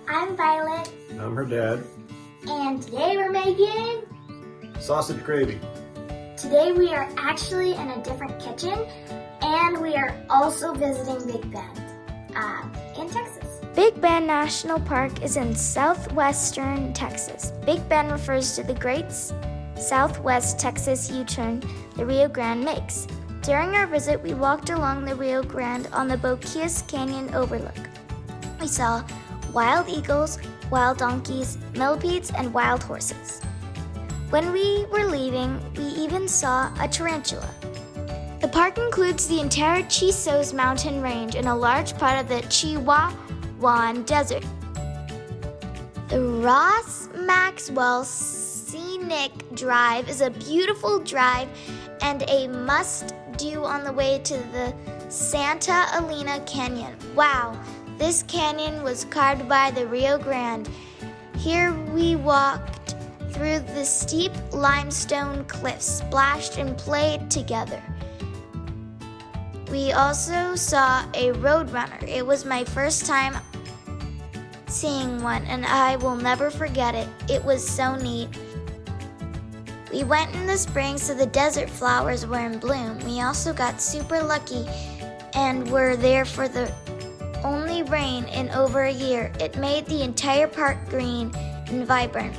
I'm Violet. I'm her dad. And today we're making Sausage gravy. Today we are actually in a different kitchen, and we are also visiting Big Bend in Texas. Big Bend National Park is in southwestern Texas. Big Bend refers to the great southwest Texas U-turn the Rio Grande makes. During our visit, we walked along the Rio Grande on the Boquillas Canyon overlook. We saw wild eagles, wild donkeys, millipedes, and wild horses. When we were leaving, we even saw a tarantula. The park includes the entire Chisos mountain range and a large part of the Chihuahuan Desert. The Ross Maxwell Scenic Drive is a beautiful drive and a must-do on the way to the Santa Elena Canyon. Wow, this canyon was carved by the Rio Grande. Here we walked through the steep limestone cliffs, splashed and played together. We also saw a roadrunner. It was my first time seeing one, and I will never forget it. It was so neat. We went in the spring, so the desert flowers were in bloom. We also got super lucky and were there for the only rain in over a year. It made the entire park green and vibrant.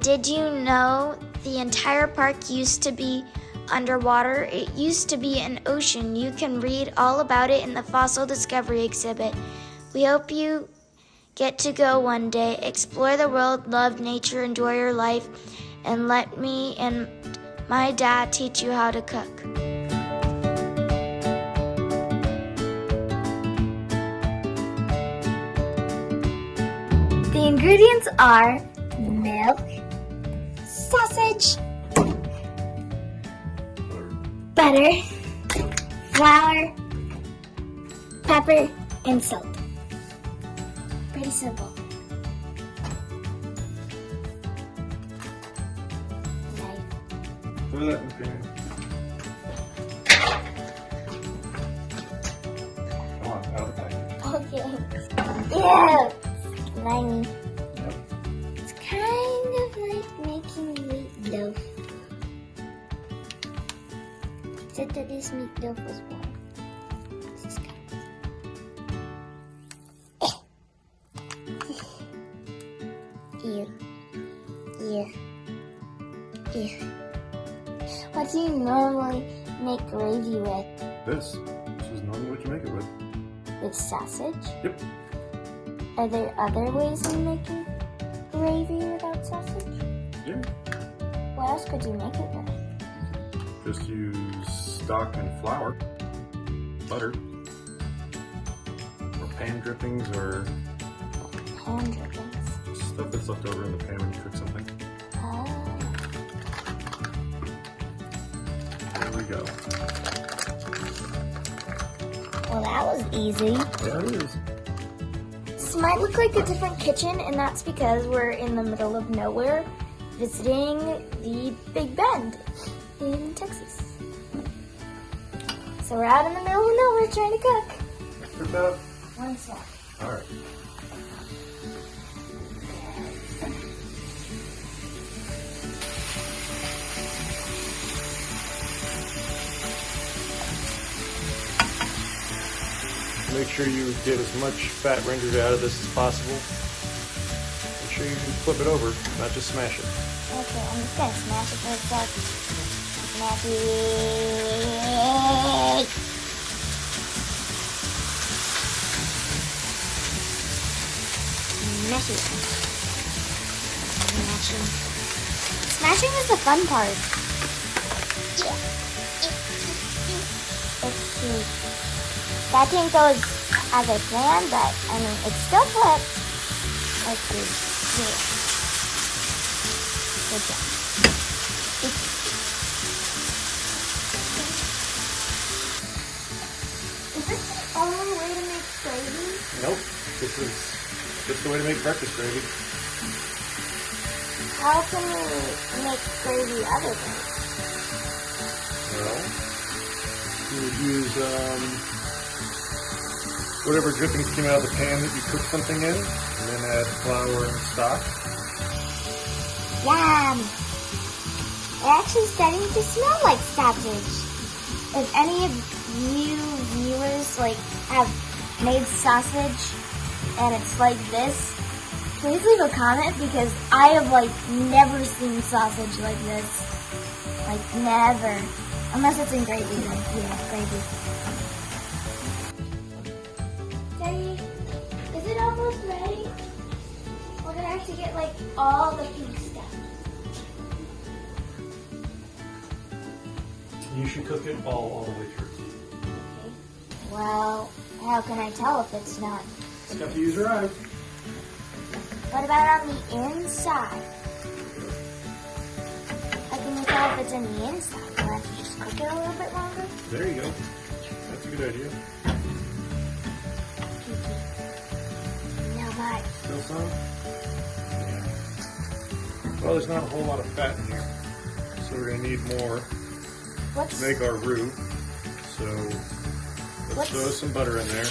Did you know the entire park used to be underwater? It used to be an ocean. You can read all about it in the Fossil Discovery exhibit. We hope you get to go one day. Explore the world, love nature, enjoy your life, and let me and my dad teach you how to cook. The ingredients are milk, sausage, butter, flour, pepper, and salt. Pretty simple. Throw that in the pan. Come on, out of the package. Okay. Yeah. Slimy. Yep. It's kind of like making meatloaf. Except that this meatloaf was warm. This is Ew. Ew. Ew. What do you normally make gravy with? This is normally what you make it with. With sausage? Yep. Are there other ways of making gravy without sausage? Yeah. What else could you make it with? Just use stock and flour, butter, or pan drippings, or Pan drippings. stuff that's left over in the pan when you cook something. Oh. There we go. Well, that was easy. There it is. This might look like a different kitchen, and that's because we're in the middle of nowhere visiting the Big Bend in Texas. So we're out in the middle of nowhere trying to cook. Put that up. One swap. All right. Make sure you get as much fat rendered out of this as possible. Make sure you flip it over, not just smash it. Okay, I'm just gonna smash it for a sec. Smash it. Smash it. Smashing. Smashing is the fun part. Let's see. That didn't go as I planned, but I mean, it still flipped. Let's see. Yeah. Good job. Is this the only way to make gravy? Nope, this is just the way to make breakfast gravy. How can we make gravy other ways? Well, you would use whatever drippings came out of the pan that you cooked something in, and then add flour and stock. Yum! It's actually starting to smell like sausage. If any of you viewers have made sausage and it's like this, please leave a comment because I have never seen sausage like this. Never. Unless it's in gravy, then yeah, gravy. Daddy, is it almost ready? We're gonna have to get all the pink stuff. You should cook it all the way through. Okay. Well, how can I tell if it's not? Just have to use your eye. What about on the inside? How can you tell if it's in the inside? Do I have to just cook it a little bit longer? There you go. That's a good idea. Now what? Still some? Yeah. Well, there's not a whole lot of fat in here, so we're going to need more to make our roux. So let's throw some butter in there.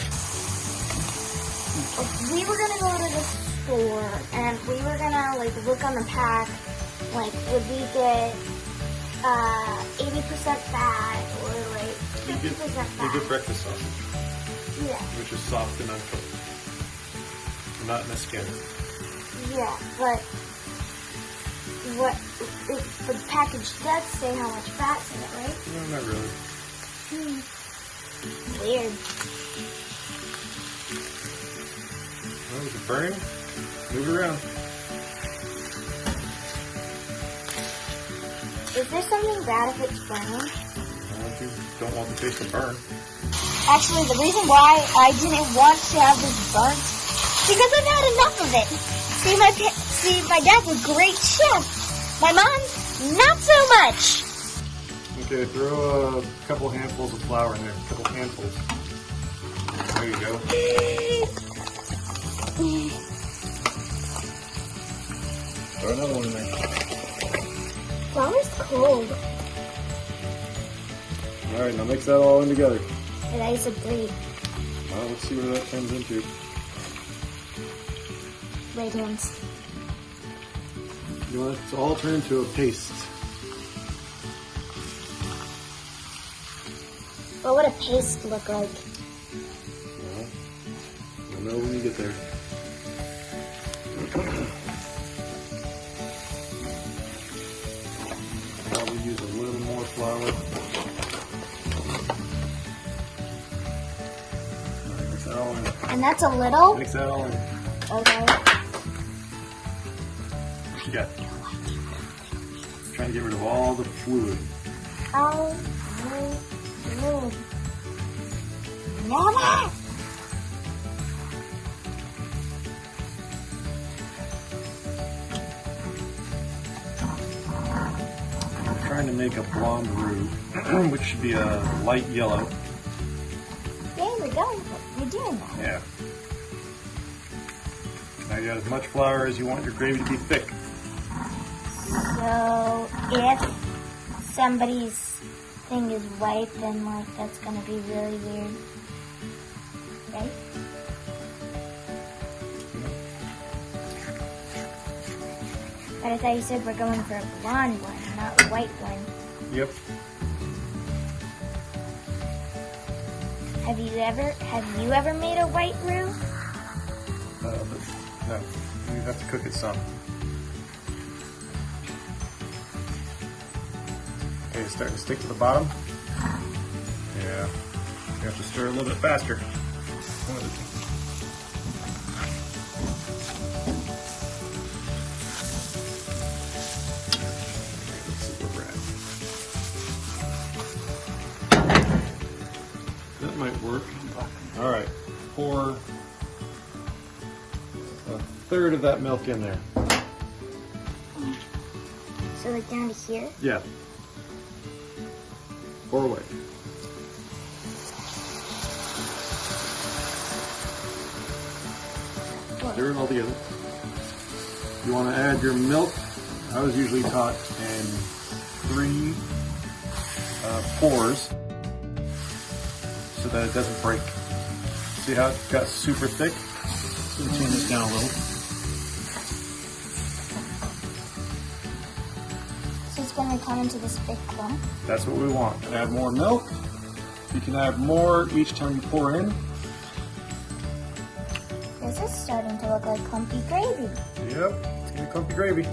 We were gonna go to the store and we were gonna look on the pack, would we get 80% fat or 50% fat? You get breakfast sausage. Yeah. Which is soft and uncooked. Not in a skin. Yeah, but the package does say how much fat's in it, right? No, not really. Weird. Oh, is it burning? Move it around. Is there something bad if it's burning? You don't want the taste to burn. Actually, the reason why I didn't want to have this burnt because I've had enough of it. My dad's a great chef. My mom, not so much. Okay, throw a couple handfuls of flour in there. A couple handfuls. There you go. Throw another one in there. Flour's cold. Alright, now mix that all in together. And I used to breathe. Well, let's see what that turns into. Radiance. You want it to all turn into a paste. What would a paste look like? Well, you'll know when you get there. Probably use a little more flour. Alright, mix that all in. And that's a little? Mix that all in. Okay. What you got? Trying to get rid of all the fluid. Oh, no. Never! I'm trying to make a blonde roux, which should be a light yellow. There we go. You're doing that. Yeah. Now you got as much flour as you want your gravy to be thick. So, if somebody's thing is white, then that's gonna be really weird. Right? But I thought you said we're going for a blonde one, not a white one. Yep. Have you ever made a white roux? No, you have to cook it some. Okay, it's starting to stick to the bottom. Yeah, you have to stir a little bit faster. Let's see where we're at. That might work. All right, pour a third of that milk in there. So down to here? Yeah. Pour away. Stir it all together. You want to add your milk. I was usually taught in 3 pours so that it doesn't break. See how it got super thick? So turn this down a little. So it's going to come into this big clump. That's what we want. Add more milk. You can add more each time you pour in. This is starting to look like clumpy gravy. Yep, it's gonna be clumpy gravy.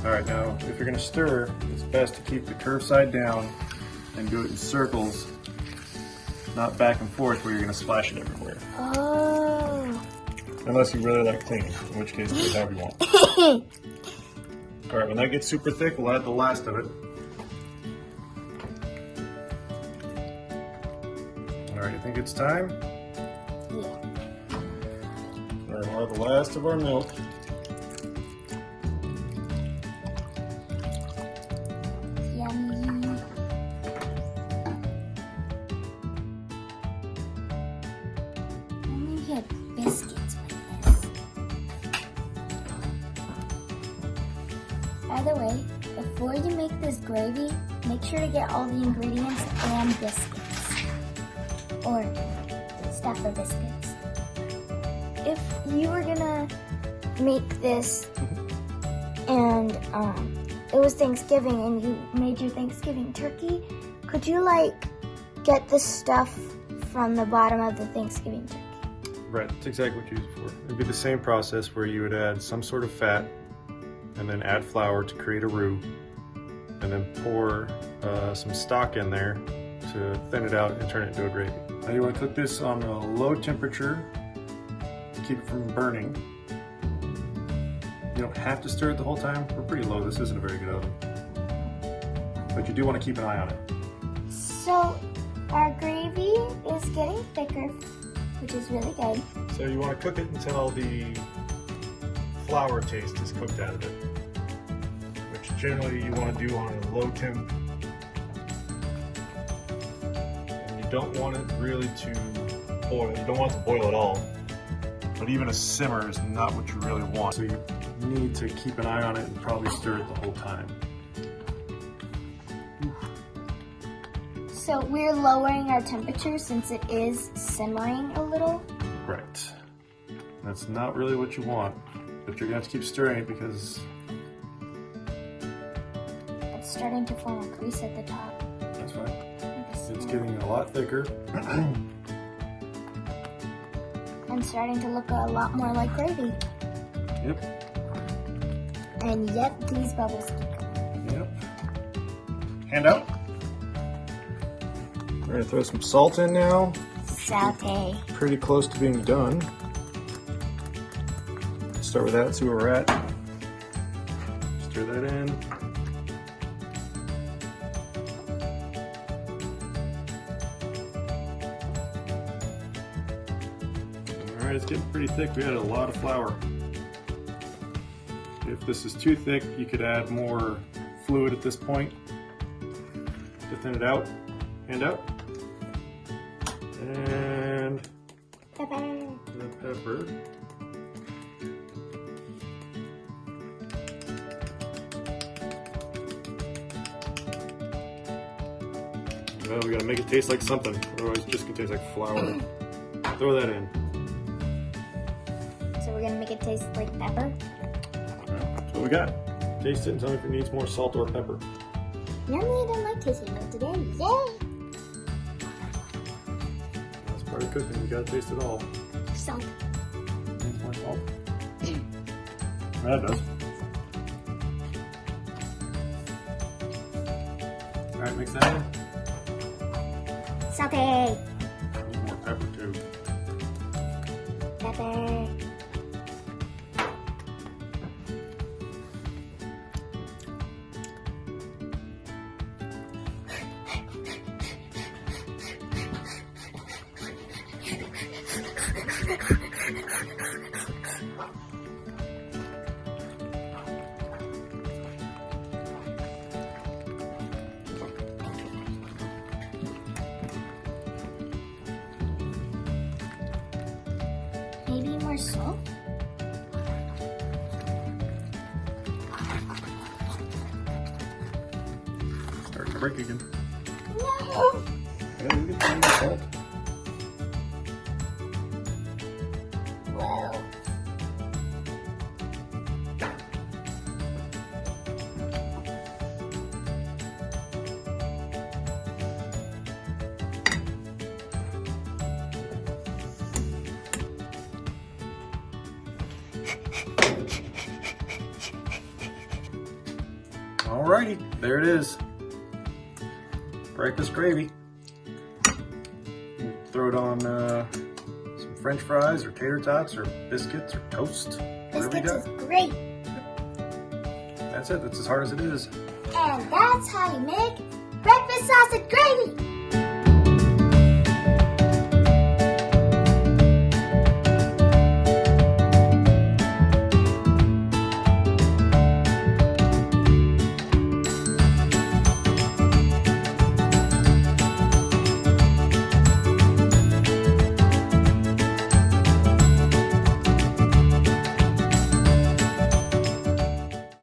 All right, now if you're gonna stir, it's best to keep the curved side down and do it in circles, not back and forth where you're gonna splash it everywhere. Oh. Unless you really like cleaning, in which case do it however you want. All right, when that gets super thick, we'll add the last of it. All right, I think it's time. Yeah. All right, we'll add the last of our milk. Yummy. Let me get biscuits with this. By the way, before you make this gravy, make sure to get all the ingredients and biscuits. Or staffer biscuits. If you were gonna make this and it was Thanksgiving and you made your Thanksgiving turkey, could you get the stuff from the bottom of the Thanksgiving turkey? Right, that's exactly what you use it for. It'd be the same process where you would add some sort of fat and then add flour to create a roux and then pour some stock in there to thin it out and turn it into a gravy. Now you want to cook this on a low temperature to keep it from burning. You don't have to stir it the whole time. We're pretty low. This isn't a very good oven. But you do want to keep an eye on it. So our gravy is getting thicker, which is really good. So you want to cook it until the flour taste is cooked out of it, which generally you want to do on a low temp. And you don't want it really to boil. You don't want it to boil at all. But even a simmer is not what you really want. So you need to keep an eye on it and probably stir it the whole time. So we're lowering our temperature since it is simmering a little. Right. That's not really what you want, but you're gonna have to keep stirring it because It's starting to form a grease at the top. that's right. It's getting a lot thicker. And starting to look a lot more like gravy. Yep. And yet these bubbles keep coming. Yep. Hand out. We're gonna throw some salt in now. Saute. Pretty close to being done. Start with that, see where we're at. Stir that in. Alright, it's getting pretty thick. We added a lot of flour. If this is too thick, you could add more fluid at this point to thin it out. Hand out. And Pepper. the pepper. Well, we gotta make it taste like something, otherwise it's just gonna taste like flour. Throw that in. So we're gonna make it taste like pepper. That's what we got. Taste it and tell me if it needs more salt or pepper. Normally I don't like tasting it today. Yay! That's part of cooking, you gotta taste it all. Salt. Needs more salt? That does. Alright, mix that in. Saute. Need more pepper too. Pepper. Maybe more salt? Starting to break again. No! Yeah, you get some more salt. well. Alrighty, there it is. Breakfast gravy. Throw it on some French fries or tater tots or biscuits or toast. Whatever you Biscuits got. is great. That's it. That's as hard as it is. And that's how you make breakfast sausage gravy.